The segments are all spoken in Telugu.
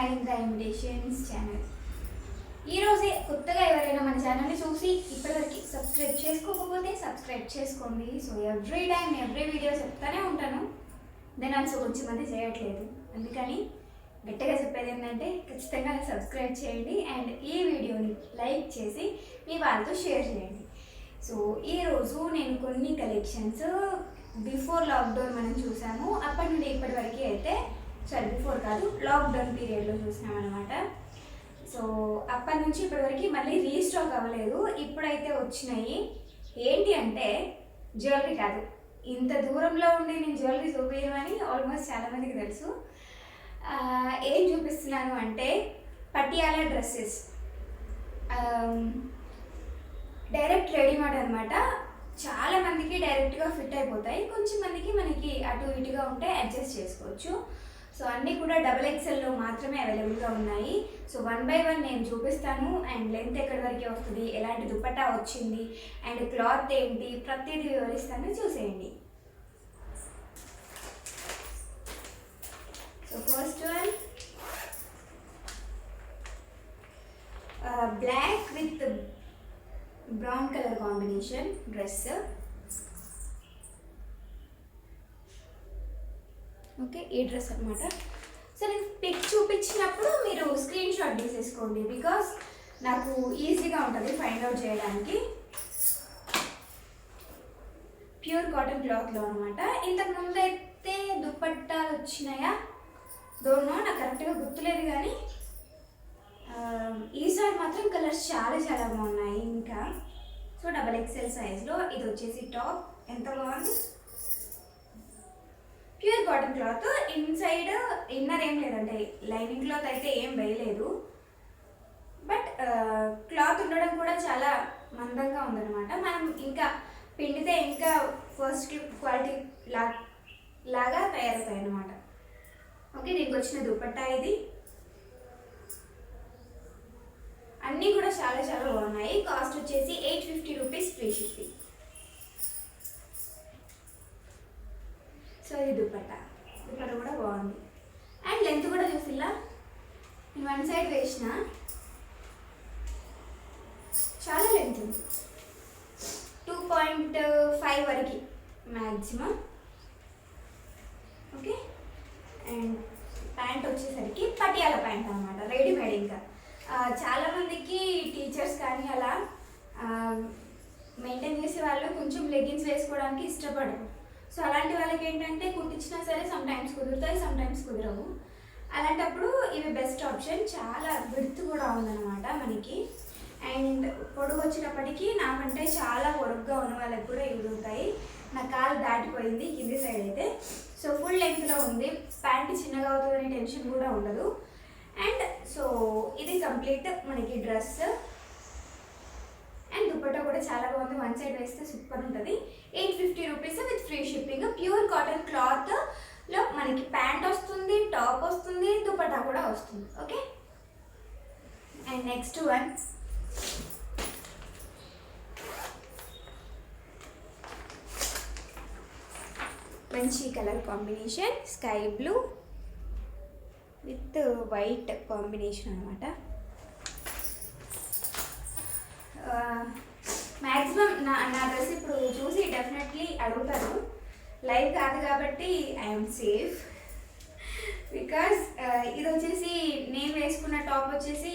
Narendra imitations channel. ఈరోజే కొత్తగా ఎవరైనా మన ఛానల్ని చూసి ఇప్పటివరకు సబ్స్క్రైబ్ చేసుకోకపోతే సబ్స్క్రైబ్ చేసుకోండి. So every time every video చెప్తానే ఉంటాను, దెన్ ఆల్సో కొంచెం మంది చేయట్లేదు. అందుకని గట్టిగా చెప్పేది ఏంటంటే ఖచ్చితంగా సబ్స్క్రైబ్ చేయండి అండ్ ఈ వీడియోని లైక్ చేసి మీ వాళ్ళతో షేర్ చేయండి. సో ఈరోజు నేను కొన్ని కలెక్షన్స్ బిఫోర్ లాక్డౌన్ మనం చూసాము, అప్పటి నుండి ఇప్పటి వరకు అయితే బిఫోర్ కాదు లాక్డౌన్ పీరియడ్లో చూసాం అనమాట. సో అప్పటి నుంచి ఇప్పటివరకు మళ్ళీ రీస్టాక్ అవ్వలేదు, ఇప్పుడైతే వచ్చినాయి. ఏంటి అంటే జ్యువెలరీ కాదు, ఇంత దూరంలో ఉండి నేను జ్యువెలరీ చూపించమని ఆల్మోస్ట్ చాలామందికి తెలుసు. ఏం చూపిస్తున్నాను అంటే పటియాలా డ్రెస్సెస్, డైరెక్ట్ రెడీమేడ్ అనమాట. చాలా మందికి డైరెక్ట్గా ఫిట్ అయిపోతాయి, కొంచెం మందికి మనకి అటు ఇటుగా ఉంటే అడ్జస్ట్ చేసుకోవచ్చు. సో అన్నీ కూడా XXLలో మాత్రమే అవైలబుల్గా ఉన్నాయి. సో 1 by 1 నేను చూపిస్తాను అండ్ లెంత్ ఎక్కడి వరకే వస్తుంది, ఎలాంటి దుపట్టా వచ్చింది అండ్ క్లాత్ ఏంటి, ప్రతిదీ వివరిస్తాను, చూసేయండి. So first one black with brown colour combination dress. Okay, ఈ డ్రెస్ అనమాట. సో నేను పిక్ చూపించినప్పుడు మీరు స్క్రీన్ షాట్ తీసేసుకోండి, బికాస్ నాకు ఈజీగా ఉంటుంది ఫైండ్ అవుట్ చేయడానికి. ప్యూర్ కాటన్ క్లాత్లో అనమాట. ఇంతకు ముందు అయితే దుపట్టాలు వచ్చినాయా డోంట్ నో, నాకు కరెక్ట్గా గుర్తులేదు, కానీ ఈసారి మాత్రం కలర్స్ చాలా చాలా బాగున్నాయి. ఇంకా సో XXL సైజ్లో ఇది వచ్చేసి టాప్. ఎంత బాగుంది, pure cotton cloth. Inside inner ఏం లేదంటే లైనింగ్ క్లాత్ అయితే ఏం వేయలేదు, బట్ క్లాత్ ఉండడం కూడా చాలా మందంగా ఉందన్నమాట. మనం ఇంకా పిండితే ఇంకా ఫస్ట్ క్వాలిటీ లాగా తయారవుతాయి అన్నమాట. ఓకే, దీనికి వచ్చిన దుపట్టా ఇది. అన్నీ కూడా చాలా చాలా బాగున్నాయి. కాస్ట్ వచ్చేసి 850 రూపీస్ ఫ్రీ షిప్పింగ్. సో ఇది దుపట్టా కూడా బాగుంది అండ్ లెంత్ కూడా చూసిలా, నేను 1 సైడ్ వేసిన చాలా లెంత్ ఉంది, 2.5 వరకు మ్యాక్సిమం. ఓకే, అండ్ ప్యాంట్ వచ్చేసరికి పటియాలా ప్యాంట్ అనమాట, రెడీమేడ్. ఇంకా చాలామందికి టీచర్స్ కానీ అలా మెయింటైన్ చేసే వాళ్ళు కొంచెం లెగిన్స్ వేసుకోవడానికి ఇష్టపడరు. సో అలాంటి వాళ్ళకి ఏంటంటే కుట్టించినా సరే సమ్ టైమ్స్ కుదురుతాయి, సమ్ టైమ్స్ కుదరవు. అలాంటప్పుడు ఇవి బెస్ట్ ఆప్షన్. చాలా విడ్త్ కూడా ఉందన్నమాట మనకి, అండ్ పొడుగు వచ్చినప్పటికీ నాకంటే చాలా పొడుగ్గా ఉన్న వాళ్ళకి కూడా ఇవి ఉంటాయి. నా కాలు దాటిపోయింది కింది సైడ్ అయితే. సో ఫుల్ లెంగ్త్లో ఉంది, ప్యాంట్ చిన్నగా అవుతుందని టెన్షన్ కూడా ఉండదు. అండ్ సో ఇది కంప్లీట్ మనకి డ్రెస్ అండ్ దుపట్టా కూడా చాలా బాగుంది. 1 సైడ్ వేస్తే సూపర్ ఉంటుంది. 850 rupees with free shipping. Pure cotton క్లాత్లో మనకి ప్యాంట్ వస్తుంది, టాప్ వస్తుంది, దుపట్టా కూడా వస్తుంది. ఓకే, అండ్ నెక్స్ట్ వన్ మంచి colour combination, sky blue with white combination అనమాట. మ్యాక్సిమం నా డ్రెస్ ఇప్పుడు చూసి డెఫినెట్లీ అడుగుతారు. లైవ్ కాదు కాబట్టి ఐఎమ్ సేఫ్, బికాస్ ఇది వచ్చేసి నేను వేసుకున్న టాప్ వచ్చేసి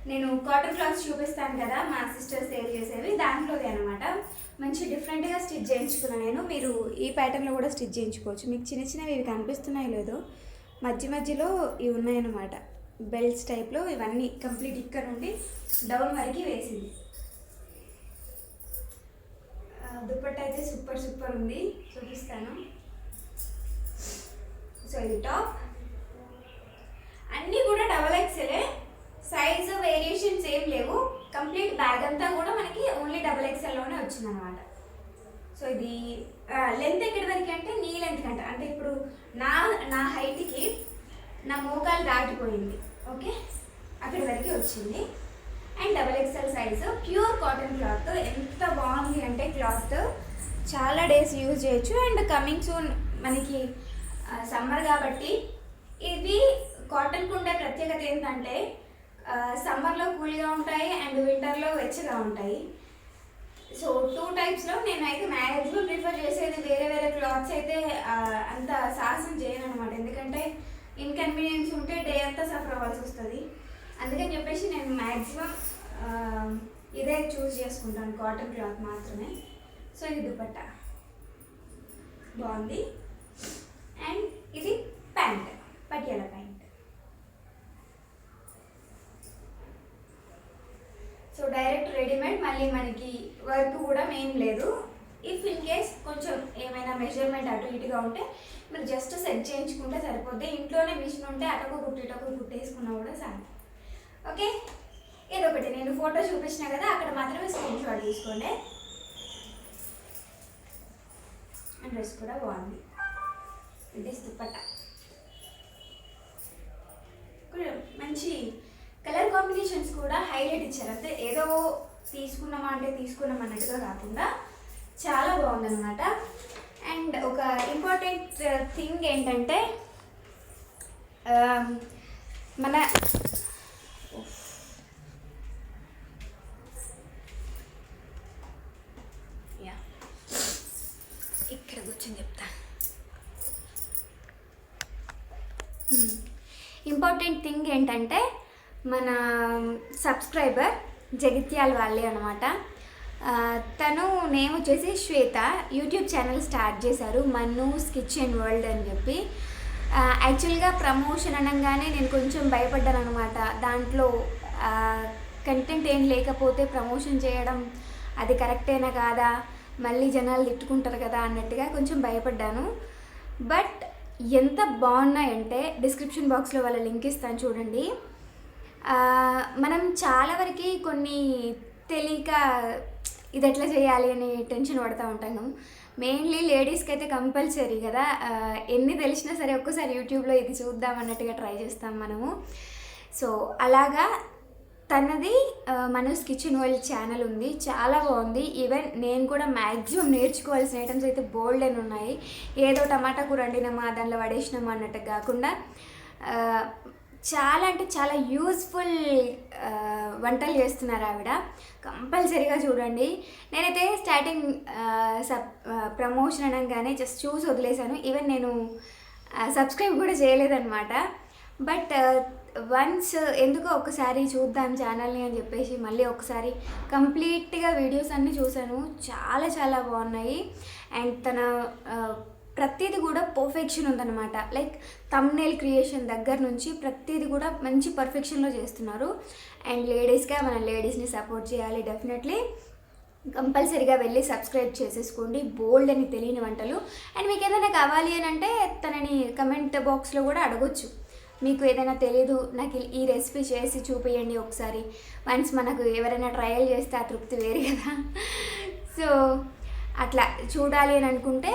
నేను కాటన్ క్లాత్స్ చూపిస్తాను కదా మా సిస్టర్స్ సేల్ చేసేవి, దాంట్లోది అనమాట. మంచి డిఫరెంట్గా స్టిచ్ చేయించుకున్నాను నేను. మీరు ఈ ప్యాటర్న్లో కూడా స్టిచ్ చేయించుకోవచ్చు. మీకు చిన్న చిన్నవి ఇవి కనిపిస్తున్నాయో లేదో, మధ్యలో ఇవి ఉన్నాయన్నమాట, బెల్ట్స్ టైప్లో. ఇవన్నీ కంప్లీట్ ఇక్కడ నుండి డౌన్ వరకు వేసింది. దుపట్టా అయితే సూపర్ సూపర్ ఉంది, చూపిస్తాను. సో ఇది టాప్. అన్నీ కూడా XXL, సైజ్ వేరియేషన్స్ ఏం లేవు. కంప్లీట్ బ్యాగ్ అంతా కూడా మనకి ఓన్లీ XXLలోనే వచ్చిందనమాట. సో ఇది లెంత్ ఎక్కడి వరకు అంటే నీ లెంత్ కంటే, అంటే ఇప్పుడు నా హైట్కి నా మోకాలు దాటిపోయింది. ఓకే, అక్కడి వరకు వచ్చింది. And XXL size, pure cotton cloth. ఎంత బాగుంది అంటే క్లాత్ చాలా డేస్ యూజ్ చేయొచ్చు. అండ్ కమింగ్ సూన్ మనకి సమ్మర్ కాబట్టి ఇవి కాటన్కు ఉండే ప్రత్యేకత ఏంటంటే సమ్మర్లో కూల్గా ఉంటాయి అండ్ వింటర్లో వెచ్చగా ఉంటాయి. సో 2 టైప్స్లో నేనైతే మ్యాక్సిమం ప్రిఫర్ చేసేది వేరే వేరే క్లాత్స్ అయితే అంత సాహసం చేయను అనమాట. ఎందుకంటే ఇన్కన్వీనియన్స్ ఉంటే డే అంతా సఫర్ అవ్వాల్సి వస్తుంది. అందుకని చెప్పేసి నేను మ్యాక్సిమం ఇదే చూస్ చేసుకుంటాను, కాటన్ క్లాత్ మాత్రమే. సో ఇది దుపట్టా బాగుంది అండ్ ఇది pant, Patiala pant. So direct readymade, మళ్ళీ మనకి వర్క్ కూడా ఏం లేదు. ఇఫ్ ఇన్ కేస్ కొంచెం ఏమైనా మెజర్మెంట్ అటు ఇటుగా ఉంటే మీరు జస్ట్ సెట్ చేయించుకుంటే సరిపోద్ది. ఇంట్లోనే మిషన్ ఉంటే అటొక కుట్టేసుకున్నా కూడా చాలు. ఓకే, ఏదొకటి నేను ఫోటో చూపించినా కదా, అక్కడ మాత్రమే స్క్రీన్ షాట్ తీసుకోండి. అండ్ డ్రెస్ కూడా బాగుంది. ఇది దుపట్టా మంచి కలర్ కాంబినేషన్స్ కూడా హైలైట్ ఇచ్చారు. అంటే ఏదో తీసుకున్నామా అంటే తీసుకున్నాం అన్నట్టుగా కాకుండా చాలా బాగుందన్నమాట. అండ్ ఒక ఇంపార్టెంట్ థింగ్ ఏంటంటే మన ఇక్కడ కూర్చొని చెప్తా. ఇంపార్టెంట్ థింగ్ ఏంటంటే మన సబ్స్క్రైబర్ జగిత్యాల వాళ్ళే అనమాట. తను నేమ్ వచ్చేసి శ్వేత. యూట్యూబ్ ఛానల్ స్టార్ట్ చేశారు, మన్నూస్ కిచెన్ వరల్డ్ అని చెప్పి. యాక్చువల్గా ప్రమోషన్ అనగానే నేను కొంచెం భయపడ్డాను అనమాట. దాంట్లో కంటెంట్ ఏం లేకపోతే ప్రమోషన్ చేయడం అది కరెక్టేనా కాదా, మళ్ళీ జనాలు తిట్టుకుంటారు కదా అన్నట్టుగా కొంచెం భయపడ్డాను. బట్ ఎంత బాగున్నాయంటే డిస్క్రిప్షన్ బాక్స్లో వాళ్ళ లింక్ ఇస్తాను చూడండి. మనం చాలా వరకు కొన్ని తెలియక ఇది ఎట్లా చేయాలి అని టెన్షన్ పడుతూ ఉంటాము. మెయిన్లీ లేడీస్కి అయితే కంపల్సరీ కదా, ఎన్ని తెలిసినా సరే ఒక్కసారి యూట్యూబ్లో ఇది చూద్దాం అన్నట్టుగా ట్రై చేస్తాం మనము. సో అలాగా తనది మనూస్ కిచెన్ వరల్డ్ ఛానల్ ఉంది, చాలా బాగుంది. ఈవెన్ నేను కూడా మ్యాక్సిమం నేర్చుకోవాల్సిన ఐటమ్స్ అయితే బోల్డ్ అని ఉన్నాయి. ఏదో టమాటా కూర వండినామా దానిలో పడేసినామా అన్నట్టు కాకుండా చాలా అంటే చాలా యూజ్ఫుల్ వంటలు చేస్తున్నారు ఆవిడ. కంపల్సరీగా చూడండి. నేనైతే స్టార్టింగ్ ప్రమోషన్ అనగానే జస్ట్ చూసి వదిలేశాను. ఈవెన్ నేను సబ్స్క్రైబ్ కూడా చేయలేదన్నమాట. బట్ వన్స్ ఎందుకో ఒకసారి చూద్దాం ఛానల్ని అని చెప్పేసి మళ్ళీ ఒకసారి కంప్లీట్గా వీడియోస్ అన్నీ చూశాను. చాలా చాలా బాగున్నాయి. అండ్ తన ప్రతిదీ కూడా పర్ఫెక్షన్ ఉందన్నమాట. లైక్ థంబ్నెయిల్ క్రియేషన్ దగ్గర నుంచి ప్రతిదీ కూడా మంచి పర్ఫెక్షన్లో చేస్తున్నారు. అండ్ లేడీస్గా మన లేడీస్ని సపోర్ట్ చేయాలి. డెఫినెట్లీ కంపల్సరీగా వెళ్ళి సబ్స్క్రైబ్ చేసేసుకోండి. బోల్డ్ అని తెలియని వంటలు. అండ్ మీకు ఏదైనా కావాలి అని అంటే తనని కమెంట్ బాక్స్లో కూడా అడగొచ్చు. మీకు ఏదైనా తెలీదు, నాకు ఈ రెసిపీ చేసి చూపించండి ఒకసారి. వన్స్ మనకు ఎవరైనా ట్రయల్ చేస్తే ఆ తృప్తి వేరు కదా. సో అట్లా చూడాలి అని అనుకుంటే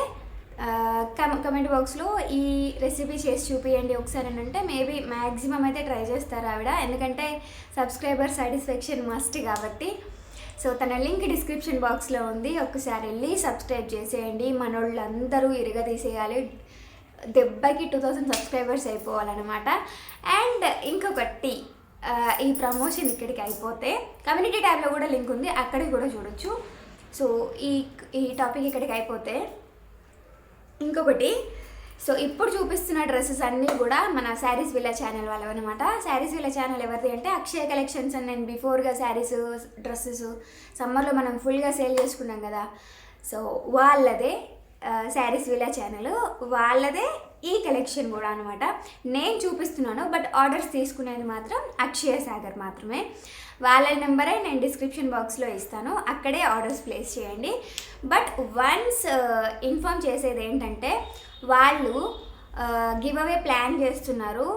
కమెంట్ బాక్స్లో ఈ రెసిపీ చేసి చూపించండి ఒకసారి అని అంటే మేబీ మ్యాక్సిమం అయితే ట్రై చేస్తారు ఆవిడ. ఎందుకంటే సబ్స్క్రైబర్ సాటిస్ఫాక్షన్ మస్ట్ కాబట్టి. సో తన లింక్ డిస్క్రిప్షన్ బాక్స్లో ఉంది, ఒక్కసారి వెళ్ళి సబ్స్క్రైబ్ చేసేయండి. మనోళ్ళందరూ ఇరగదీసేయాలి, దెబ్బకి 2000 సబ్స్క్రైబర్స్ అయిపోవాలన్నమాట. అండ్ ఇంకొకటి, ఈ ప్రమోషన్ ఇక్కడికి అయిపోతే కమ్యూనిటీ ట్యాబ్లో కూడా లింక్ ఉంది, అక్కడికి కూడా చూడొచ్చు. సో ఈ టాపిక్ ఇక్కడికి అయిపోతే ఇంకొకటి, సో ఇప్పుడు చూపిస్తున్న డ్రెస్సెస్ అన్నీ కూడా మన శారీస్ విలా ఛానల్ వాళ్ళవన్నమాట. శారీస్ విలా ఛానల్ ఎవరిది అంటే అక్షయ కలెక్షన్స్ అని నేను బిఫోర్గా శారీస్ డ్రెస్సెస్ సమ్మర్లో మనం ఫుల్గా సేల్ చేసుకున్నాం కదా, సో వాళ్ళదే శారీస్ విలా ఛానల్, వాళ్ళదే ఈ కలెక్షన్ కూడా అనమాట. నేను చూపిస్తున్నాను, బట్ ఆర్డర్స్ తీసుకునేది మాత్రం అక్షయ సాగర్ మాత్రమే. వాళ్ళ నెంబరే నేను డిస్క్రిప్షన్ బాక్స్లో ఇస్తాను, అక్కడే ఆర్డర్స్ ప్లేస్ చేయండి. బట్ వన్స్ ఇన్ఫామ్ చేసేది ఏంటంటే వాళ్ళు గివ్ అవే ప్లాన్ చేస్తున్నారు.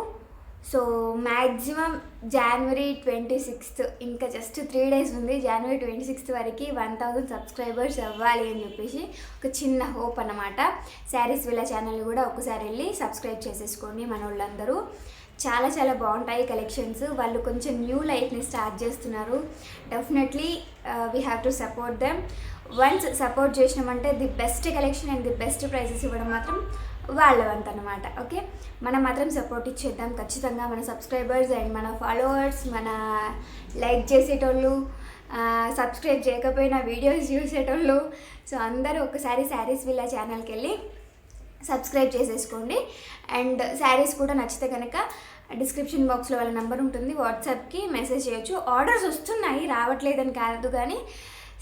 సో మ్యాక్సిమం January 26th, ఇంకా జస్ట్ 3 days ఉంది. January 26th వరకు 1000 సబ్స్క్రైబర్స్ అవ్వాలి అని చెప్పేసి ఒక చిన్న హోప్ అన్నమాట. శారీస్ విలా ఛానల్ కూడా ఒకసారి వెళ్ళి సబ్స్క్రైబ్ చేసేసుకోండి. మన వాళ్ళందరూ చాలా చాలా బాగుంటాయి కలెక్షన్స్. వాళ్ళు కొంచెం న్యూ లైఫ్ని స్టార్ట్ చేస్తున్నారు. Definitely we have to support them. Once support చేసినామంటే the best collection and the best prizes ఇవ్వడం మాత్రం వాళ్ళవంత అనమాట. ఓకే, మనం మాత్రం సపోర్ట్ ఇచ్చేద్దాం ఖచ్చితంగా. మన సబ్స్క్రైబర్స్ అండ్ మన ఫాలోవర్స్, మన లైక్ చేసేటోళ్ళు, సబ్స్క్రైబ్ చేయకపోయినా వీడియోస్ చూసేటోళ్ళు, సో అందరూ ఒకసారి శారీస్ విల్లా ఛానల్కి వెళ్ళి సబ్స్క్రైబ్ చేసేసుకోండి. అండ్ శారీస్ కూడా నచ్చితే కనుక డిస్క్రిప్షన్ బాక్స్లో వాళ్ళ నెంబర్ ఉంటుంది, వాట్సాప్కి మెసేజ్ చేయొచ్చు. ఆర్డర్స్ వస్తున్నాయి, రావట్లేదని కాదు, కానీ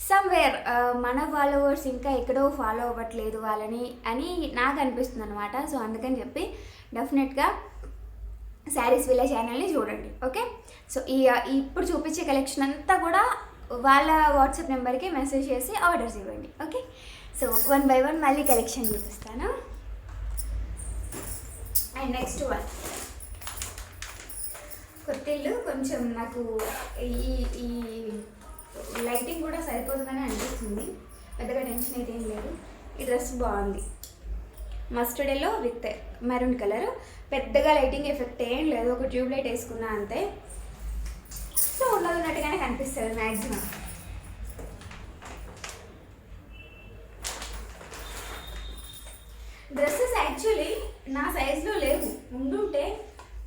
సమ్వేర్ మన ఫాలోవర్స్ ఇంకా ఎక్కడో ఫాలో అవ్వట్లేదు వాళ్ళని అని నాకు అనిపిస్తుంది అనమాట. సో అందుకని చెప్పి డెఫినెట్గా శారీస్ విల్లా ఛానల్ని చూడండి. ఓకే, సో ఇప్పుడు చూపించే కలెక్షన్ అంతా కూడా వాళ్ళ వాట్సాప్ నెంబర్కి మెసేజ్ చేసి ఆర్డర్స్ ఇవ్వండి. ఓకే, సో 1 by 1 మళ్ళీ కలెక్షన్ చూపిస్తాను. అండ్ నెక్స్ట్ వన్ కొత్తిల్లు. కొంచెం నాకు ఈ లైటింగ్ కూడా సరిపోతుందని అనిపిస్తుంది, పెద్దగా టెన్షన్ అయితే ఏం లేదు. ఈ డ్రెస్ బాగుంది, mustard yellow with maroon colour. పెద్దగా లైటింగ్ ఎఫెక్ట్ ఏం లేదు, ఒక ట్యూబ్ లైట్ వేసుకున్నా అంతే. సో ఉన్నట్టుగానే కనిపిస్తుంది మ్యాక్సిమం. డ్రెస్సెస్ యాక్చువల్లీ నా సైజులో లేవు, ఉండుంటే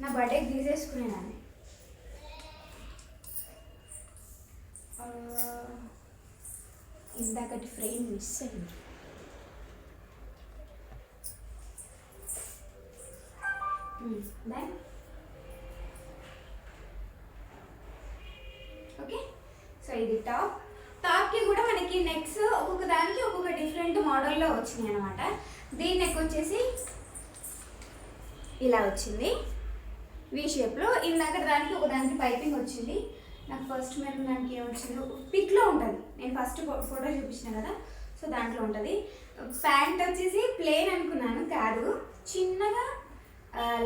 నా బర్త్డేకి తీసేసుకునేదాన్ని. ఇందాకటి ఫ్రేమ్ మిస్ అయింది. ఓకే, సో ఇది టాప్కి కూడా మనకి నెక్స్ ఒక్కొక్క దానికి ఒక్కొక్క డిఫరెంట్ మోడల్లో వచ్చినాయి అనమాట. దీని నెక్ వచ్చేసి ఇలా వచ్చింది వి షేప్లో. ఇందాక దానికి ఒక దానికి పైపింగ్ వచ్చింది. నాకు ఫస్ట్ మెరూన్ దానికి ఏమొచ్చిందో పిక్లో ఉంటుంది, నేను ఫస్ట్ ఫోటో చూపించిన కదా, సో దాంట్లో ఉంటుంది. ప్యాంట్ వచ్చేసి ప్లెయిన్ అనుకున్నాను, కాదు, చిన్నగా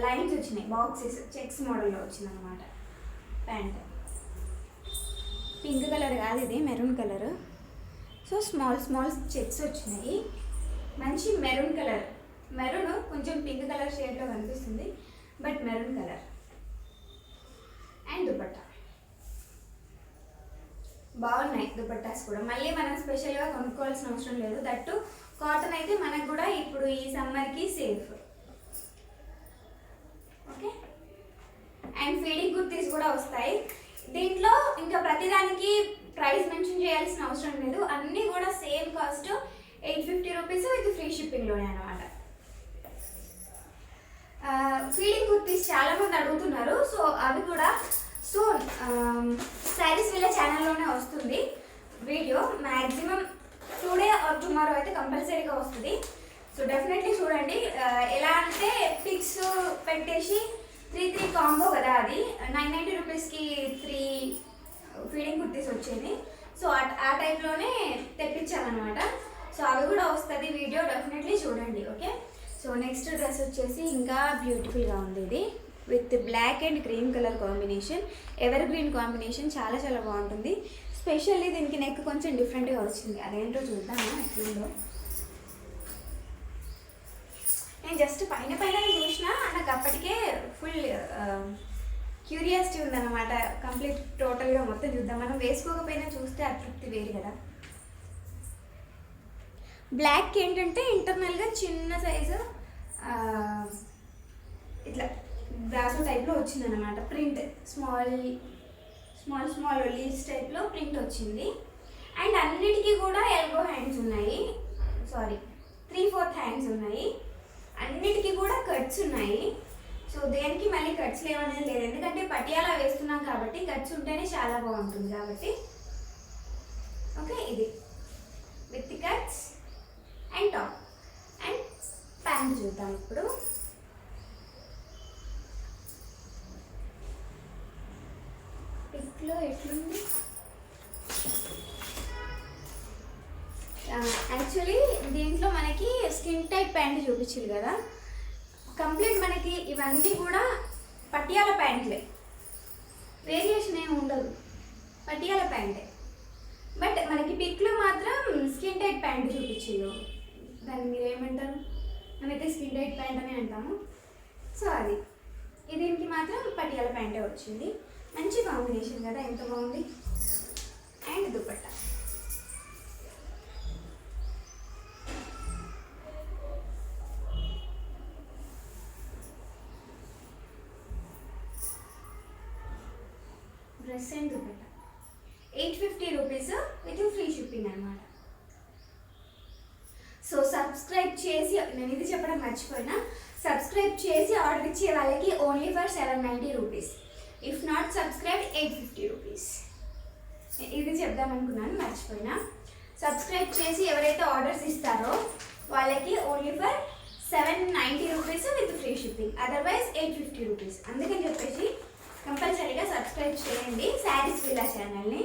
లైన్స్ వచ్చినాయి, బాక్సెస్ చెక్స్ మోడల్లో వచ్చింది అనమాట ప్యాంట్. పింక్ కలర్ కాదు, ఇది maroon colour. So small checks వచ్చినాయి, మంచి మెరూన్ కలర్. మెరూన్ కొంచెం పింక్ కలర్ షేడ్లో కనిపిస్తుంది, but maroon colour. And dupatta బాగున్నాయి, దుపట్టాస్ కూడా. మళ్ళీ మనం స్పెషల్గా కొనుక్కోవాల్సిన అవసరం లేదు, దట్టు కాటన్ అయితే మనకు కూడా ఇప్పుడు ఈ సమ్మర్కి safe. Okay, and feeding kurtis కూడా వస్తాయి దీంట్లో. ఇంకా ప్రతిదానికి ప్రైస్ మెన్షన్ చేయాల్సిన అవసరం లేదు, అన్నీ కూడా same cost 850 rupees with free షిప్పింగ్లోనే అనమాట. ఫీడింగ్ కుర్తీస్ చాలామంది అడుగుతున్నారు, సో అవి కూడా సూన్ శారీస్ విల్లా ఛానల్లోనే వస్తుంది వీడియో. మ్యాక్సిమం టుడే ఆర్ టుమారో అయితే కంపల్సరీగా వస్తుంది. సో డెఫినెట్లీ చూడండి. ఎలా అంటే పిక్స్ పెట్టేసి 3 కాంబో కదా, అది 990 రూపీస్కి 3 ఫీడింగ్ కుర్తీస్ వచ్చేది. సో ఆ టైప్లోనే తెప్పించామన్నమాట. సో అవి కూడా వస్తుంది వీడియో, డెఫినెట్లీ చూడండి. ఓకే, సో నెక్స్ట్ డ్రెస్ వచ్చేసి ఇంకా బ్యూటిఫుల్గా ఉంది. ఇది with black and cream colour combination, evergreen combination, చాలా చాలా బాగుంటుంది. స్పెషల్లీ దీనికి నెక్ కొంచెం డిఫరెంట్గా వచ్చింది, అదేంటో చూద్దాము ఎట్లుందో. నేను జస్ట్ పైన చూసిన, నాకు అప్పటికే ఫుల్ క్యూరియాసిటీ ఉందన్నమాట. కంప్లీట్ టోటల్గా మొత్తం చూద్దాం. మనం వేసుకోకపోయినా చూస్తే అతృప్తి వేరు కదా. బ్లాక్ ఏంటంటే ఇంటర్నల్గా చిన్న సైజు ఇట్లా బ్రాసో టైప్లో వచ్చిందనమాట. ప్రింట్ స్మాల్ లీవ్స్ టైప్లో ప్రింట్ వచ్చింది. అండ్ అన్నిటికీ కూడా ఎల్బో హ్యాండ్స్ ఉన్నాయి, 3/4 హ్యాండ్స్ ఉన్నాయి. అన్నిటికీ కూడా కట్స్ ఉన్నాయి. సో దేనికి మళ్ళీ కట్స్ లేవనేది లేదు, ఎందుకంటే పటియాలా వేస్తున్నాం కాబట్టి కట్స్ ఉంటేనే చాలా బాగుంటుంది కాబట్టి. ఓకే, ఇది with cuts and top and pant చూద్దాం ఇప్పుడు. పిక్లో ఎట్లుంది? యాక్చువల్లీ దీంట్లో మనకి స్కిన్ టైప్ ప్యాంట్ చూపించారు కదా, కంప్లీట్ మనకి ఇవన్నీ కూడా పటియాల ప్యాంట్లే, వేరియేషన్ ఏమి ఉండదు, పటియాల ప్యాంటే. బట్ మనకి పిక్లో మాత్రం స్కిన్ టైట్ ప్యాంట్ చూపించారు. దాన్ని మీరు ఏమంటారు? మేమైతే స్కిన్ టైట్ ప్యాంట్ అని అంటాము. సో అది దీనికి మాత్రం పటియాల ప్యాంటే వచ్చింది. మంచి కాంబినేషన్ కదా, ఎంత బాగుంది. And dupatta dress and dupatta 850 rupees with free shipping అనమాట. సో సబ్స్క్రైబ్ చేసి, నేను ఇది చెప్పడం మర్చిపోయినా, సబ్స్క్రైబ్ చేసి ఆర్డర్ ఇచ్చే వాళ్ళకి only for 790 rupees. If not subscribe 850 rupees. ఇది చెప్దామనుకున్నాను, మర్చిపోయినా. సబ్స్క్రైబ్ చేసి ఎవరైతే ఆర్డర్స్ ఇస్తారో వాళ్ళకి only for 790 rupees with free shipping, otherwise 850 rupees. అందుకని చెప్పేసి కంపల్సరీగా సబ్స్క్రైబ్ చేయండి శారీస్ విల్లా ఛానల్ని.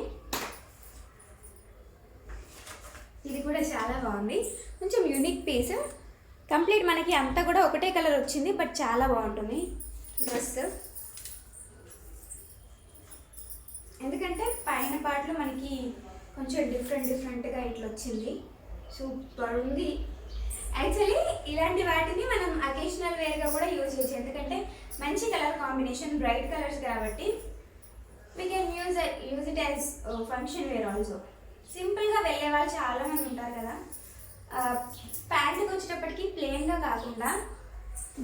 ఇది కూడా చాలా బాగుంది, కొంచెం యూనిక్ పీస్. కంప్లీట్ మనకి అంతా కూడా ఒకటే కలర్ వచ్చింది, బట్ చాలా బాగుంటుంది డ్రెస్. ఎందుకంటే పైన పార్ట్లో మనకి కొంచెం డిఫరెంట్గా ఇట్లా వచ్చింది, సూపర్ ఉంది. యాక్చువల్లీ ఇలాంటి వాటిని మనం అకేషనల్ వేర్గా కూడా యూజ్ చేయొచ్చు, ఎందుకంటే మంచి కలర్ కాంబినేషన్, బ్రైట్ కలర్స్ కాబట్టి we can use it as function wear also. సింపుల్గా వెళ్ళే వాళ్ళు చాలామంది ఉంటారు కదా. ప్యాంట్కి వచ్చేటప్పటికి ప్లెయిన్గా కాకుండా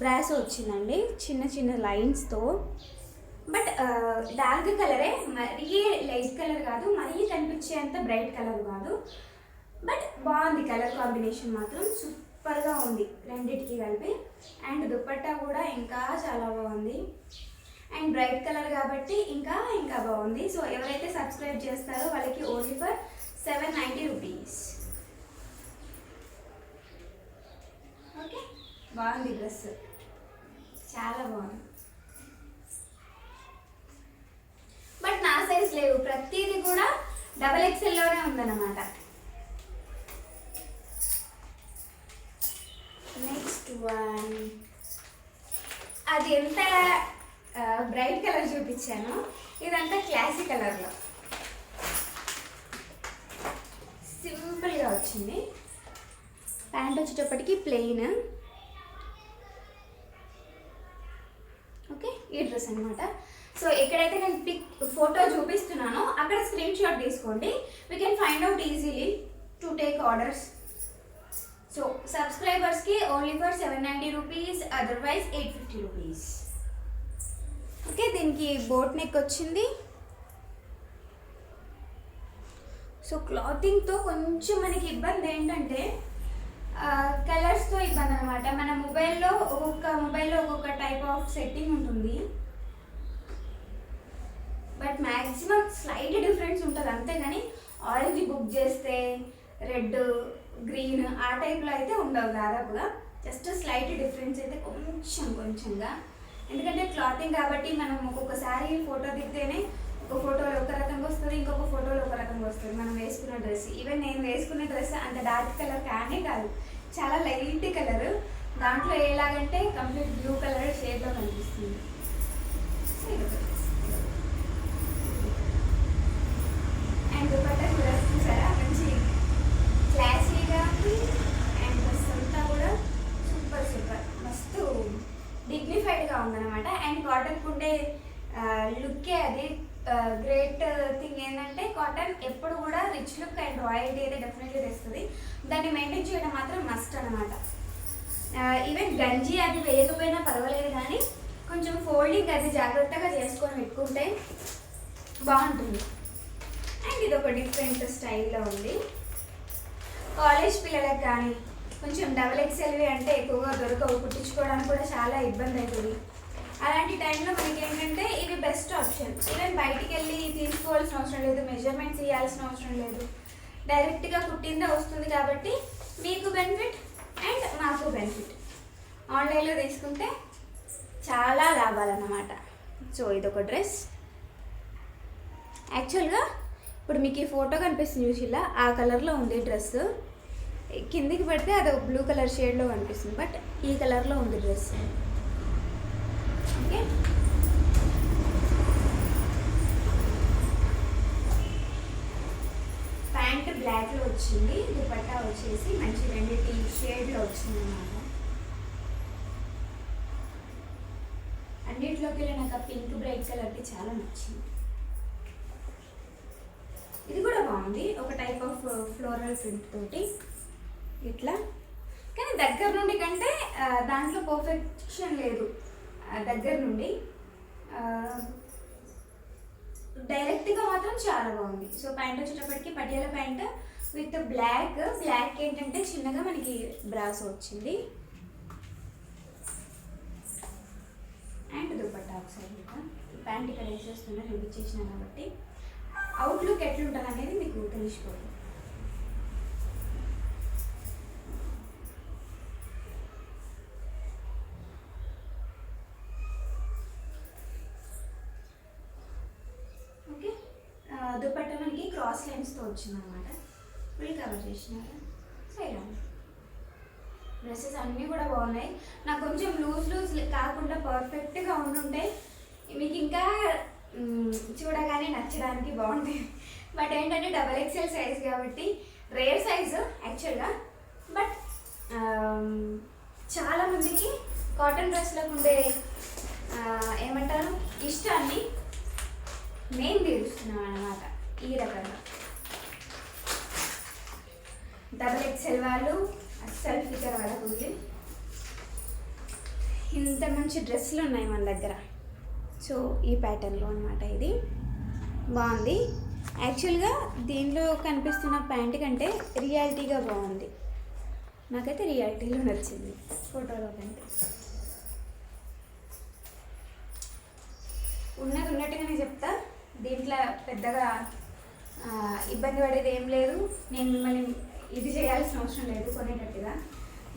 బ్రాసో వచ్చిందండి, చిన్న చిన్న లైన్స్తో. బట్ డార్క్ కలరే, మరీ లైట్ కలర్ కాదు, మరీ కనిపించేంత బ్రైట్ కలర్ కాదు. బట్ బాగుంది, కలర్ కాంబినేషన్ మాత్రం సూపర్గా ఉంది రెండింటికి కలిపి. అండ్ దుపట్టా కూడా ఇంకా చాలా బాగుంది, అండ్ బ్రైట్ కలర్ కాబట్టి ఇంకా ఇంకా బాగుంది. సో ఎవరైతే సబ్స్క్రైబ్ చేస్తారో వాళ్ళకి ఓన్లీ ఫర్ 790 రూపీస్. ఓకే, బాగుంది డ్రెస్, చాలా బాగుంది. బట్ నా సైజ్ లేవు, ప్రతిదీ కూడా XXLలోనే ఉందన్నమాట. నెక్స్ట్ వన్, అది ఎంత బ్రైట్ కలర్ చూపించాను, ఇదంతా క్లాసిక్ కలర్లో సింపుల్గా వచ్చింది. ప్యాంట్ వచ్చేటప్పటికి ప్లెయిన్. ఓకే, ఈ డ్రెస్ అనమాట. సో ఎక్కడైతే నేను ఫోటో చూపిస్తున్నానో అక్కడ స్క్రీన్ షాట్ తీసుకోండి, we can find out easily to take orders. So సబ్స్క్రైబర్స్కి only for 790 rupees, otherwise 850 rupees. Okay, దీనికి బోట్ నెక్ వచ్చింది. సో క్లాతింగ్తో కొంచెం మనకి ఇబ్బంది ఏంటంటే కలర్స్తో ఇబ్బంది అనమాట. మన ఒక్కొక్క మొబైల్లో ఒక్కొక్క టైప్ ఆఫ్ సెట్టింగ్ ఉంటుంది, బట్ మ్యాక్సిమం స్లైట్ డిఫరెన్స్ ఉంటుంది అంతేగాని ఆరెంజ్ బుక్ చేస్తే రెడ్, గ్రీన్ ఆ టైప్లో అయితే ఉండవు దాదాపుగా. జస్ట్ స్లైట్ డిఫరెన్స్ అయితే కొంచెంగా, ఎందుకంటే క్లాతింగ్ కాబట్టి మనం ఒక్కొక్కసారి ఫోటో దిగితేనే ఒక ఫోటోలో ఒక రకంగా వస్తుంది, ఇంకొక ఫోటోలో ఒక రకంగా వస్తుంది మనం వేసుకున్న డ్రెస్. ఈవెన్ నేను వేసుకున్న డ్రెస్ అంత డార్క్ కలర్ కానీ కాదు, చాలా లైట్ కలర్. దాంట్లో ఎలాగంటే కంప్లీట్ బ్లూ కలర్ షేడ్లో కనిపిస్తుంది. అండ్ దుపట్టా కూడా చూసారా, మంచి క్లాసీగా ఉంది. అండ్ డ్రెస్ అంతా కూడా సూపర్ మస్తు డిగ్నిఫైడ్గా ఉందన్నమాట. అండ్ కాటన్కు ఉండే లుక్కే అది గ్రేట్ థింగ్ ఏంటంటే కాటన్ ఎప్పుడు కూడా రిచ్ లుక్ అండ్ రాయల్టీ అయితే డెఫినెట్లీ తెస్తుంది. దాన్ని మెయింటైన్ చేయడం మాత్రం మస్ట్ అనమాట. ఈవెన్ గంజి అది వేయకపోయినా పర్వాలేదు, కానీ కొంచెం ఫోల్డింగ్ అది జాగ్రత్తగా చేసుకొని పెట్టుకుంటే బాగుంటుంది. అండ్ ఇది ఒక డిఫరెంట్ స్టైల్లో ఉంది. కాలేజ్ పిల్లలకు కానీ కొంచెం XXL అంటే ఎక్కువగా దొరకవు, కుట్టించుకోవడానికి కూడా చాలా ఇబ్బంది అవుతుంది. అలాంటి టైంలో మనకి ఏంటంటే ఇవి బెస్ట్ ఆప్షన్. ఈవెన్ బయటికి వెళ్ళి తీసుకోవాల్సిన అవసరం లేదు, మెజర్మెంట్స్ ఇవ్వాల్సిన అవసరం లేదు, డైరెక్ట్గా కుట్టిందే వస్తుంది. కాబట్టి మీకు బెనిఫిట్ అండ్ మాకు బెనిఫిట్. ఆన్లైన్లో తీసుకుంటే చాలా లాభాలన్నమాట. సో ఇదొక డ్రెస్. యాక్చువల్గా ఇప్పుడు మీకు ఈ ఫోటో కనిపిస్తుంది చూసిలా, ఆ కలర్లో ఉంది డ్రెస్. కిందికి పెడితే అది బ్లూ కలర్ షేడ్లో కనిపిస్తుంది, బట్ ఈ కలర్లో ఉంది డ్రెస్. ఓకే, ప్యాంట్ బ్లాక్లో వచ్చింది, దుపట్టా వచ్చేసి మంచి రెండింటి షేడ్లో వచ్చింది అన్నమాట. అన్నింటిలోకి వెళ్ళి నాకు ఆ పింక్ బ్రైట్ కలర్కి చాలా నచ్చింది. ఇది కూడా బాగుంది, ఒక టైప్ ఆఫ్ ఫ్లోరల్ ప్రింట్ తోటి ఇట్లా. కానీ దగ్గర నుండి కంటే దాంట్లో పర్ఫెక్షన్ లేదు. దగ్గర నుండి డైరెక్ట్గా మాత్రం చాలా బాగుంది. సో ప్యాంట్ వచ్చేటప్పటికి పటియాలా ప్యాంట్ విత్ బ్లాక్ ఏంటంటే చిన్నగా మనకి బ్రాసో వచ్చింది. అండ్ దుపట్టా ఒకసారి ప్యాంట్ ఇక్కడ వేసేస్తున్నా చూపించేసిన కాబట్టి అవుట్లుక్ ఎట్లుంటుంది అనేది మీకు తెలిసిపోతుంది. ఓకే, దుపట్టా మనకి క్రాస్ లైన్స్తో వచ్చిందనమాట. ఫుల్ కవర్ చేసినారు. సైడ్ డ్రెస్సెస్ అన్నీ కూడా బాగున్నాయి. నాకు కొంచెం లూజ్ కాకుండా పర్ఫెక్ట్గా ఉండుంటాయి మీకు ఇంకా చూడగానే నచ్చడానికి బాగుంటాయి. బట్ ఏంటంటే XXL సైజ్ కాబట్టి రేర్ సైజు యాక్చువల్గా. బట్ చాలామందికి కాటన్ డ్రెస్లకు ఉండే ఏమంటారు ఇష్టాన్ని మేము తీరుస్తున్నాం అన్నమాట. ఈ రకంగా XXL వాళ్ళు అస్సలు ఫికర్ పడకూడదు. ఇంత మంచి డ్రెస్సులు ఉన్నాయి మన దగ్గర. సో ఈ ప్యాటర్న్లో అనమాట ఇది బాగుంది. యాక్చువల్గా దీనిలో కనిపిస్తున్న ప్యాంట్ కంటే రియాలిటీగా బాగుంది. నాకైతే రియాలిటీలో నచ్చింది ఫోటోలో కంటే. ఉన్నట్టుగానే చెప్తా, దీంట్లో పెద్దగా ఇబ్బంది పడేది ఏం లేదు. నేను మిమ్మల్ని ఇది చేయాల్సిన అవసరం లేదు కొనేటట్టుగా.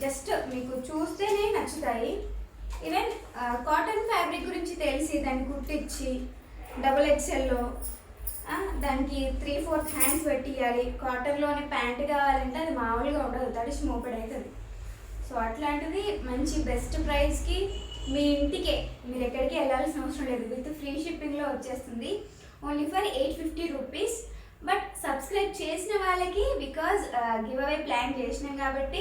జస్ట్ మీకు చూస్తేనే నచ్చుతాయి. ఈవెన్ కాటన్ ఫ్యాబ్రిక్ గురించి తెలిసి దాన్ని కుట్టించి XXLలో దానికి 3/4 హ్యాండ్స్ పెట్టియాలి. కాటన్లోనే ప్యాంట్ కావాలంటే అది మామూలుగా ఉండదు, తడిసి మోపెడ్ అవుతుంది. సో అట్లాంటిది మంచి బెస్ట్ ప్రైస్కి మీ ఇంటికే, మీరు ఎక్కడికి వెళ్ళాల్సిన అవసరం లేదు. విత్ ఫ్రీ షిప్పింగ్లో వచ్చేస్తుంది. Only for 850 rupees. But subscribe చేసిన వాళ్ళకి బికాజ్ గివ్ అవే ప్లాన్ చేసినాం కాబట్టి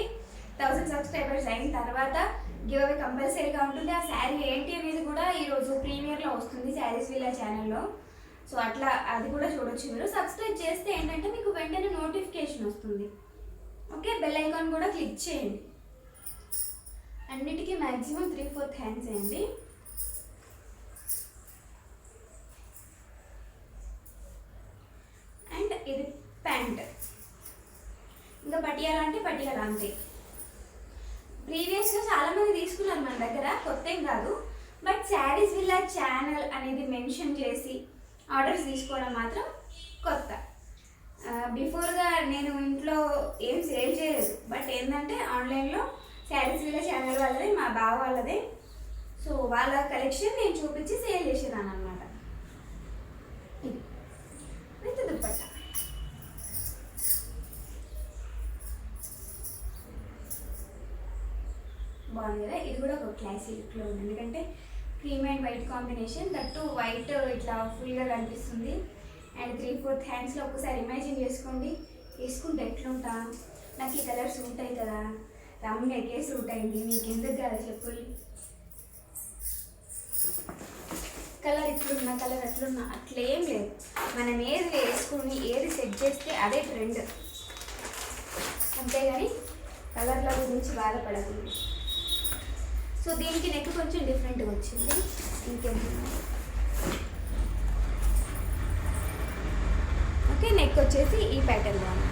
1000 సబ్స్క్రైబర్స్ అయిన తర్వాత గివ్ అవే కంపల్సరీగా ఉంటుంది. ఆ శారీ ఏంటి అనేది కూడా ఈరోజు ప్రీమియర్లో వస్తుంది శారీస్ విల్లా ఛానల్లో. సో అట్లా అది కూడా చూడొచ్చు. మీరు సబ్స్క్రైబ్ చేస్తే ఏంటంటే మీకు వెంటనే నోటిఫికేషన్ వస్తుంది. ఓకే, బెల్ ఐకాన్ కూడా క్లిక్ చేయండి. అన్నిటికీ మ్యాక్సిమం 3/4 హ్యాండ్స్ అండి. అండ్ ఇది ప్యాంట్. ఇంకా పటియాలా అంటే పటియాలా అంతే. ప్రీవియస్గా చాలామంది తీసుకున్నారు మన దగ్గర, కొత్త ఏం కాదు. బట్ శారీస్ విల్లా ఛానల్ అనేది మెన్షన్ చేసి ఆర్డర్స్ తీసుకోవడం మాత్రం కొత్త. బిఫోర్గా నేను ఇంట్లో ఏం సేల్ చేయలేదు. బట్ ఏంటంటే ఆన్లైన్లో శారీస్ విల్లా ఛానల్ వాళ్ళదే, మా బావ వాళ్ళదే. సో వాళ్ళ కలెక్షన్ నేను చూపించి సేల్ చేసేదాన్ని అనమాట. ఇది విత్ దుపట్టా. బాగుంది కదా. ఇది కూడా ఒక క్లాసీ లుక్లో ఉంది, ఎందుకంటే cream and white combination. That white ఇట్లా ఫుల్గా కనిపిస్తుంది. అండ్ 3/4 హ్యాండ్స్లో ఒక్కసారి ఇమాజిన్ చేసుకోండి వేసుకుంటే ఎట్లుంటా. నాకు ఈ కలర్ సూట్ అవుతుందా, రమ్యకే సూట్ అయింది, మీకు ఎందుకు కదా చెప్పులు. కలర్ ఇట్లున్నా కలర్ అట్లున్నా అట్లేం లేదు. మనం ఏది వేసుకుని ఏది సెట్ చేస్తే అదే ట్రెండ్, అంతేగాని కలర్ల గురించి బాధపడకూడదు. సో దీనికి నెక్ కొంచెం డిఫరెంట్గా వచ్చింది. ఇంకేంటి ఓకే, నెక్ వచ్చేసి ఈ ప్యాటర్న్లో ఉంది.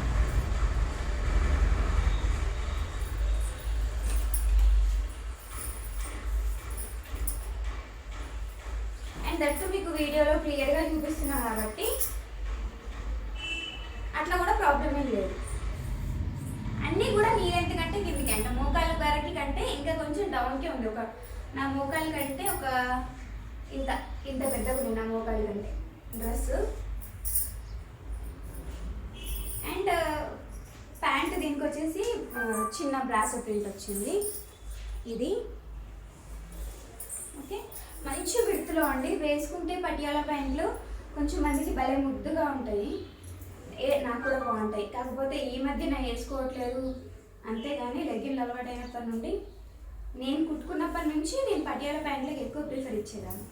అండ్ దట్టు మీకు వీడియోలో క్లియర్గా చూపిస్తున్నా కాబట్టి అట్లా కూడా ప్రాబ్లం ఏం లేదు. అన్నీ కూడా నీ లెంత్ కంటే కిందికి అంటే మోకాళ్ళ వరకు కంటే ఇంకా కొంచెం డౌన్కే ఉంది. ఒక నా మోకాళ్ళ కంటే ఒక ఇంత ఇంత పెద్దగా ఉంది నా మోకాళ్ళ కంటే డ్రెస్. అండ్ ప్యాంట్ దీనికి వచ్చేసి చిన్న బ్రాసో ప్రింట్ వచ్చింది. ఇది ఓకే, మంచి విడుతులో అండి. వేసుకుంటే పటియాలా ప్యాంట్లు కొంచెం మందికి భలే ముద్దుగా ఉంటాయి. నాకు కూడా బాగుంటాయి. కాకపోతే ఈ మధ్య నేను వేసుకోవట్లేదు, అంతేగాని లెగ్గిన్లు అలవాటైనప్పటి నుండి, నేను కుట్టుకున్నప్పటి నుంచి నేను పటియాలా ప్యాంట్లకు ఎక్కువ ప్రిఫర్ ఇచ్చేదాన్ని.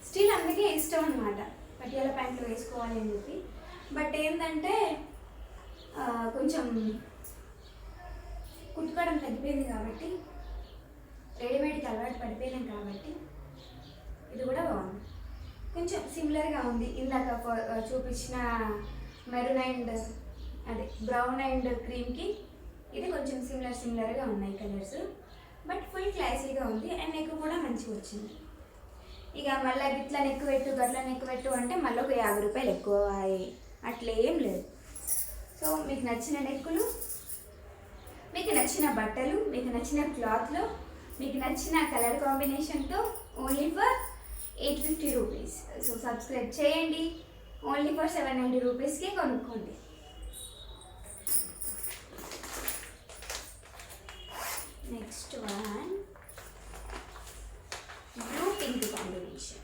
స్టిల్ అందుకే ఇష్టం అనమాట పటియాలా ప్యాంట్లు వేసుకోవాలి అని చెప్పి. బట్ ఏంటంటే కొంచెం కుట్టుకోవడం తగ్గిపోయింది కాబట్టి, రెడీమేడ్కి అలవాటు పడిపోయినాం కాబట్టి ఇది కూడా బాగుంది. కొంచెం సిమిలర్గా ఉంది. ఇందాక చూపించిన మెరూన్ అండ్ అదే బ్రౌన్ అండ్ క్రీమ్కి ఇది కొంచెం సిమిలర్గా ఉన్నాయి కలర్స్. బట్ ఫుల్ క్లాసీగా ఉంది అండ్ నెక్ కూడా మంచిగా వచ్చింది. ఇక మళ్ళీ ఇట్లా నెక్ పెట్టు గట్ల నెక్ పెట్టు అంటే మళ్ళీ ఒక 50 రూపాయలు ఎక్కువ అట్లేం లేదు. సో మీకు నచ్చిన నెక్కులు, మీకు నచ్చిన బట్టలు, మీకు నచ్చిన క్లాత్లో, మీకు నచ్చిన కలర్ కాంబినేషన్తో only for 850 rupees. So subscribe చేయండి. ఓన్లీ ఫర్ 790 రూపీస్కి కొనుక్కోండి. Next one blue pink combination.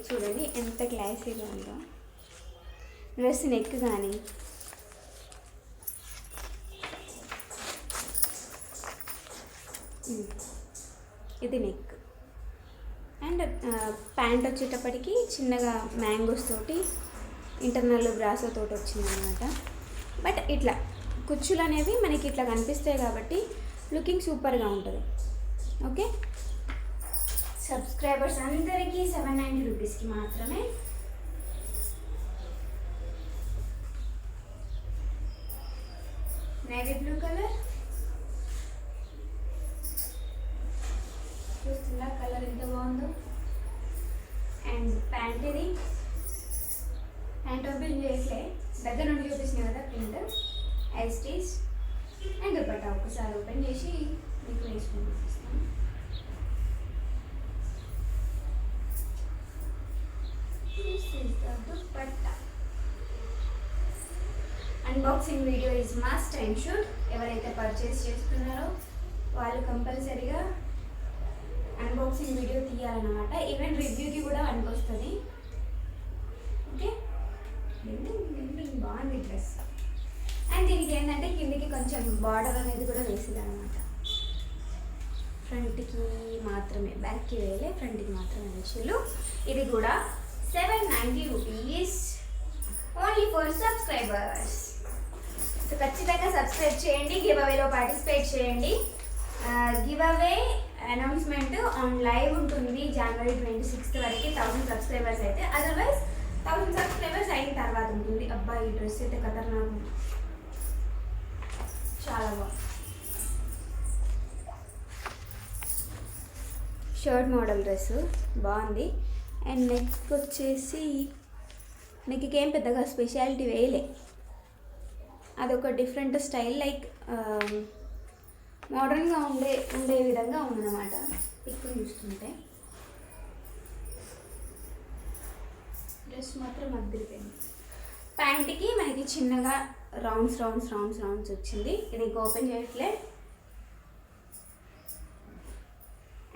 చూడండి ఎంత క్లాసీగా ఉందో డ్రెస్. నెక్ కానీ ఇది నెక్ అండ్ ప్యాంట్ వచ్చేటప్పటికి చిన్నగా మ్యాంగోస్ తోటి ఇంటర్నల్ బ్రాసో తోటి వచ్చిందనమాట. బట్ ఇట్లా కుచ్చులు అనేవి మనకి ఇట్లా కనిపిస్తాయి కాబట్టి లుకింగ్ సూపర్గా ఉంటుంది. ఓకే, సబ్స్క్రైబర్స్ అందరికీ 790 రూపీస్కి మాత్రమే. నేవీ బ్లూ కలర్ చూస్తున్నా, కలర్ ఎంత బాగుందో. అండ్ ప్యాంట్, ఇది ప్యాంట్ ఓపెన్ చేయట్లే, దగ్గర నుండి చూపిస్తున్నాయి కదా ప్రింట్ ఐస్టీస్. అండ్ దుపట్టా ఒకసారి ఓపెన్ చేసి మీకు వేసుకుని చూపిస్తాను. Dupatta unboxing video is must and should. ఎవరైతే పర్చేస్ చేస్తున్నారో వాళ్ళు కంపల్సరీగా అన్బాక్సింగ్ వీడియో తీయాలన్నమాట. ఈవెన్ రివ్యూకి కూడా వస్తుంది. ఓకే, బాగుంది డ్రెస్. అండ్ దీనికి ఏంటంటే కిందికి కొంచెం బార్డర్ అనేది కూడా వేసింది అనమాట. ఫ్రంట్కి మాత్రమే, బ్యాక్కి వేయలే, ఫ్రంట్కి మాత్రమే వేసిళ్ళు. ఇది కూడా 790 rupees only for subscribers. So ఖచ్చితంగా సబ్స్క్రైబ్ చేయండి, గివ్ అవేలో పార్టిసిపేట్ చేయండి. Give away announcement on live ఉంటుంది January 26th వరకు 1000 సబ్స్క్రైబర్స్ అయితే. అదర్వైజ్ 1000 సబ్స్క్రైబర్స్ అయిన తర్వాత ఉంటుంది. అబ్బాయి ఈ డ్రెస్ అయితే ఖతర్నాక్ ఉంది, చాలా బాగుంది. షర్ట్ మోడల్ డ్రెస్ బాగుంది. అండ్ నెక్ వచ్చేసి నెక్కి ఏం పెద్దగా స్పెషాలిటీ వేయలే, అదొక డిఫరెంట్ స్టైల్, లైక్ మోడర్న్గా ఉండే విధంగా ఉందన్నమాట పిక్ చూస్తుంటే. డ్రెస్ మాత్రం అద్దరిపోయింది. ప్యాంట్కి మనకి చిన్నగా రౌండ్స్ వచ్చింది. ఇది ఓపెన్ చేయట్లే.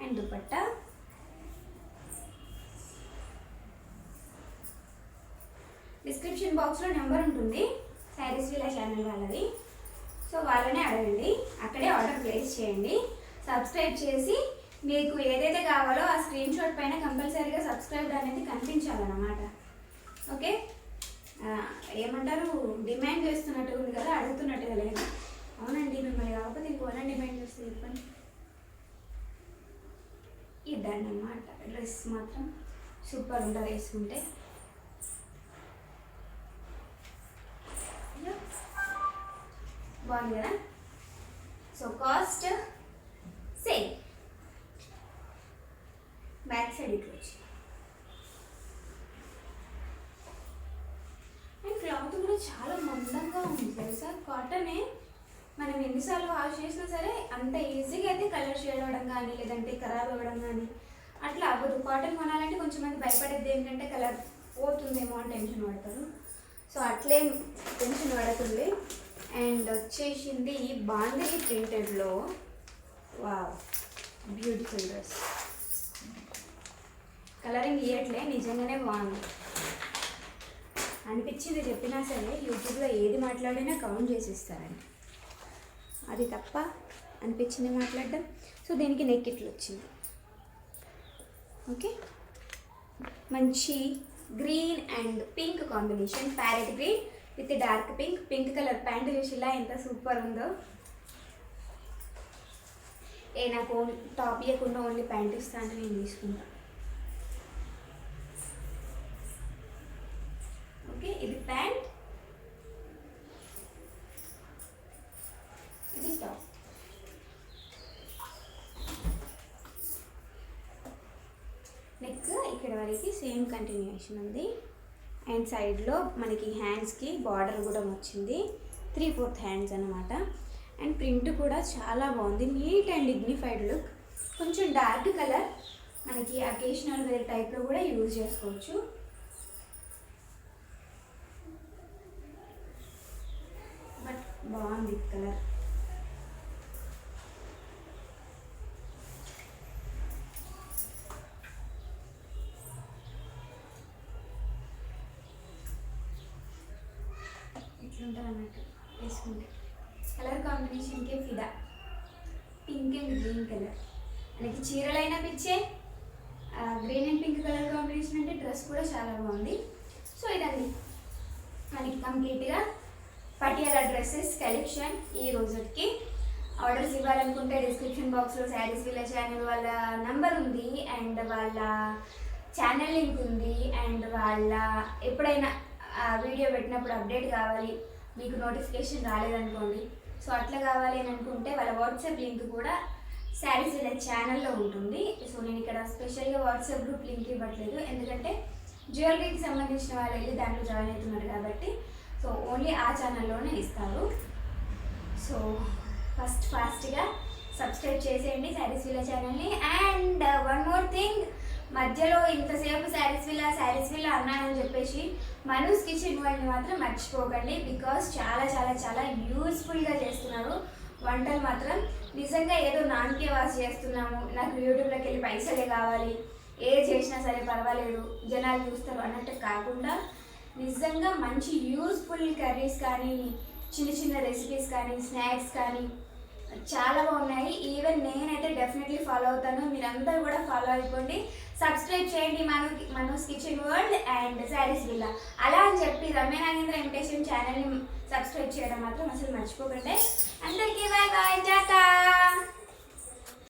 అండ్ దుపట్టా డిస్క్రిప్షన్ బాక్స్లో నెంబర్ ఉంటుంది శారీస్ విలా ఛానల్ వాళ్ళది. సో వాళ్ళనే అడగండి, అక్కడే ఆర్డర్ ప్లేస్ చేయండి. సబ్స్క్రైబ్ చేసి మీకు ఏదైతే కావాలో ఆ స్క్రీన్ షాట్ పైన కంపల్సరీగా సబ్స్క్రైబ్ అనేది కనిపించాలన్నమాట. ఓకే, ఏమంటారు, డిమాండ్ చేస్తున్నట్టు ఉంది కదా, అడుగుతున్నట్టుగా లేదు. అవునండి, మిమ్మల్ని కాకపోతే ఇంకోనే డిమాండ్ చేస్తే చెప్పండి. ఇద్దండి అన్నమాట. డ్రెస్ మాత్రం సూపర్ ఉంటుంది వేసుకుంటే. బాగుంది కదా. So cost same. Back side ఇట్లా వచ్చి అండ్ క్లాత్ కూడా చాలా మందంగా ఉంది తెలుసా. కాటనే, మనం ఎన్నిసార్లు వాష్ చేసినా సరే అంత ఈజీగా అయితే కలర్ షేడ్ అవ్వడం కానీ లేదంటే ఖరాబ్ అవ్వడం కానీ అట్లా అవ్వదు. కాటన్ కొనాలంటే కొంచెం మంది భయపడేది ఏంటంటే కలర్ పోతుందేమో అని టెన్షన్ పడతారు. సో అట్లేం టెన్షన్ పడుతుంది. అండ్ వచ్చేసింది బాందిని ప్రింటెడ్లో. Wow, beautiful dress. కలరింగ్ ఇయట్లే, నిజంగానే బాగుంది అనిపించింది. చెప్పినా సరే యూట్యూబ్లో ఏది మాట్లాడినా కౌంట్ చేసి ఇస్తారండి, అది తప్ప అనిపించింది మాట్లాడడం. సో దీనికి నెక్ ఇట్లా వచ్చింది. ఓకే, మంచి green and pink combination, parrot green with dark pink. Pink colour pant చూసి ఇలా ఎంత సూపర్ ఉందో. నాకు టాప్ ఇవ్వకుండా ఓన్లీ ప్యాంట్ ఇస్తా అంటే నేను తీసుకుంటా. ఓకే, ఇది ప్యాంట్, ఇది టాప్. నెక్ ఇక్కడ వరకు సేమ్ కంటిన్యూషన్ ఉంది. అండ్ సైడ్లో మనకి హ్యాండ్స్కి బార్డర్ కూడా వచ్చింది, 3/4 హ్యాండ్స్ అనమాట. అండ్ ప్రింట్ కూడా చాలా బాగుంది, నీట్ అండ్ డిగ్నిఫైడ్ లుక్. కొంచెం డార్క్ కలర్, మనకి అకేషనల్ వేర్ టైప్లో కూడా యూజ్ చేసుకోవచ్చు. బట్ బాగుంది కలర్. ఇట్లుంటుంది అన్నట్టు వేసుకుంటే. కలర్ కాంబినేషన్కే ఫిదా, పింక్ అండ్ గ్రీన్ కలర్. మనకి చీరలైనా పిచ్చే, green and pink colour combination అంటే డ్రెస్ కూడా చాలా బాగుంది. సో ఇదండి మనకి కంప్లీట్గా పటియాలా డ్రెస్సెస్ కలెక్షన్. ఈ రోజుకి ఆర్డర్స్ ఇవ్వాలనుకుంటే డిస్క్రిప్షన్ బాక్స్లో శారీస్ విల్లా ఛానల్ వాళ్ళ నంబర్ ఉంది, అండ్ వాళ్ళ ఛానల్ లింక్ ఉంది, అండ్ వాళ్ళ ఎప్పుడైనా వీడియో పెట్టినప్పుడు అప్డేట్ కావాలి, మీకు నోటిఫికేషన్ రాలేదనుకోండి, సో అట్లా కావాలి అని అనుకుంటే వాళ్ళ వాట్సాప్ లింక్ కూడా శారీస్ విల్లా ఛానల్లో ఉంటుంది. సో నేను ఇక్కడ స్పెషల్గా వాట్సాప్ గ్రూప్ లింక్ ఇవ్వట్లేదు, ఎందుకంటే జ్యువెలరీకి సంబంధించిన వాళ్ళు వెళ్ళి దాంట్లో జాయిన్ అవుతున్నారు కాబట్టి. సో ఓన్లీ ఆ ఛానల్లోనే ఇస్తారు. సో ఫాస్ట్గా సబ్స్క్రైబ్ చేసేయండి శారీస్ విల్లా ఛానల్ని. అండ్ వన్ మోర్ థింగ్, మధ్యలో ఇంతసేపు శారీస్ విల్లా అన్నానని చెప్పేసి మనూస్ కిచెన్ వరల్డ్ని మాత్రం మర్చిపోకండి. బికాస్ చాలా చాలా చాలా యూస్ఫుల్గా చేస్తున్నారు వంటలు మాత్రం. నిజంగా ఏదో నాన్కే వాసి చేస్తున్నాము, నాకు యూట్యూబ్లోకి వెళ్ళి పైసలే కావాలి, ఏ చేసినా సరే పర్వాలేదు జనాలు చూస్తారు అన్నట్టు కాకుండా, నిజంగా మంచి యూస్ఫుల్ కర్రీస్ కానీ, చిన్న చిన్న రెసిపీస్ కానీ, స్నాక్స్ కానీ చాలా బాగున్నాయి. ఈవెన్ నేనైతే డెఫినెట్లీ ఫాలో అవుతాను, మీరందరూ కూడా ఫాలో అయిపోండి. సబ్స్క్రైబ్ చేయండి Manu's kitchen world and sarees villa. అలా అని చెప్పి రమ్య నాగేంద్ర ఇమిటేషన్ ఛానల్ని సబ్స్క్రైబ్ చేయడం మాత్రం అసలు మర్చిపోకండి. అందరికీ బాయ్ బాయ్, టాటా.